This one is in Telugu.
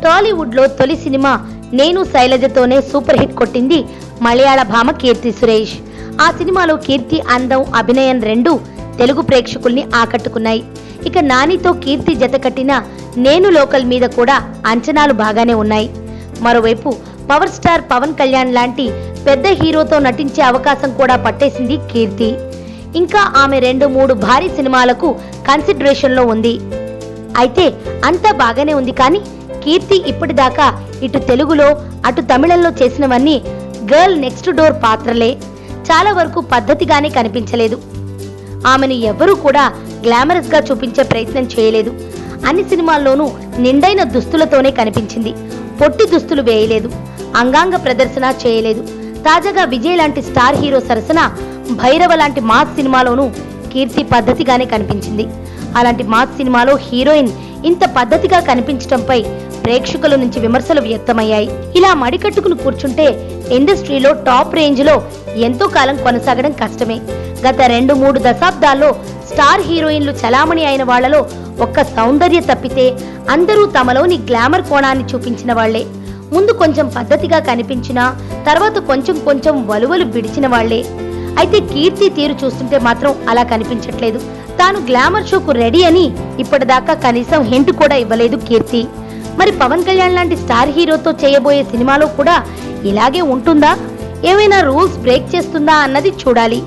టాలీవుడ్ లో తొలి సినిమా నేను శైలజతోనే సూపర్ హిట్ కొట్టింది మలయాళ భామ కీర్తి సురేష్. ఆ సినిమాలో కీర్తి అందం, అభినయం రెండూ తెలుగు ప్రేక్షకుల్ని ఆకట్టుకున్నాయి. ఇక నానితో కీర్తి జత కట్టిన నేను లోకల్ మీద కూడా అంచనాలు బాగానే ఉన్నాయి. మరోవైపు పవర్ స్టార్ పవన్ కళ్యాణ్ లాంటి పెద్ద హీరోతో నటించే అవకాశం కూడా పట్టేసింది కీర్తి. ఇంకా ఆమె 2-3 భారీ సినిమాలకు కన్సిడరేషన్ లో ఉంది. అయితే అంతా బాగానే ఉంది, కానీ కీర్తి ఇప్పటిదాకా ఇటు తెలుగులో అటు తమిళంలో చేసినవన్నీ గర్ల్ నెక్స్ట్ డోర్ పాత్రలే. చాలా వరకు పద్ధతిగానే కనిపించలేదు. ఆమెను ఎవరూ కూడా గ్లామరస్ గా చూపించే ప్రయత్నం చేయలేదు. అన్ని సినిమాల్లోనూ నిండైన దుస్తులతోనే కనిపించింది. పొట్టి దుస్తులు వేయలేదు, అంగాంగ ప్రదర్శన చేయలేదు. తాజాగా విజయ్ లాంటి స్టార్ హీరో సరసన భైరవ లాంటి మాస్ సినిమాలోనూ కీర్తి పద్ధతిగానే కనిపించింది. అలాంటి మాస్ సినిమాలో హీరోయిన్ ఇంత పద్ధతిగా కనిపించడంపై ప్రేక్షకుల నుంచి విమర్శలు వ్యక్తమయ్యాయి. ఇలా మడికట్టుకుని కూర్చుంటే ఇండస్ట్రీలో టాప్ రేంజ్ లో ఎంతో కాలం కొనసాగడం కష్టమే. గత 2-3 దశాబ్దాల్లో స్టార్ హీరోయిన్లు చలామణి అయిన వాళ్లలో ఒక్క సౌందర్య తప్పితే అందరూ తమలోని గ్లామర్ కోణాన్ని చూపించిన వాళ్లే. ముందు కొంచెం పద్ధతిగా కనిపించినా తర్వాత కొంచెం కొంచెం వలువలు విడిచిన వాళ్లే. అయితే కీర్తి తీరు చూస్తుంటే మాత్రం అలా కనిపించట్లేదు. తాను గ్లామర్ షోకు రెడీ అని ఇప్పటిదాకా కనీసం హింట్ కూడా ఇవ్వలేదు కీర్తి. మరి పవన్ కళ్యాణ్ లాంటి స్టార్ హీరోతో చేయబోయే సినిమాలో కూడా ఇలాగే ఉంటుందా, ఏమైనా రూల్స్ బ్రేక్ చేస్తుందా అన్నది చూడాలి.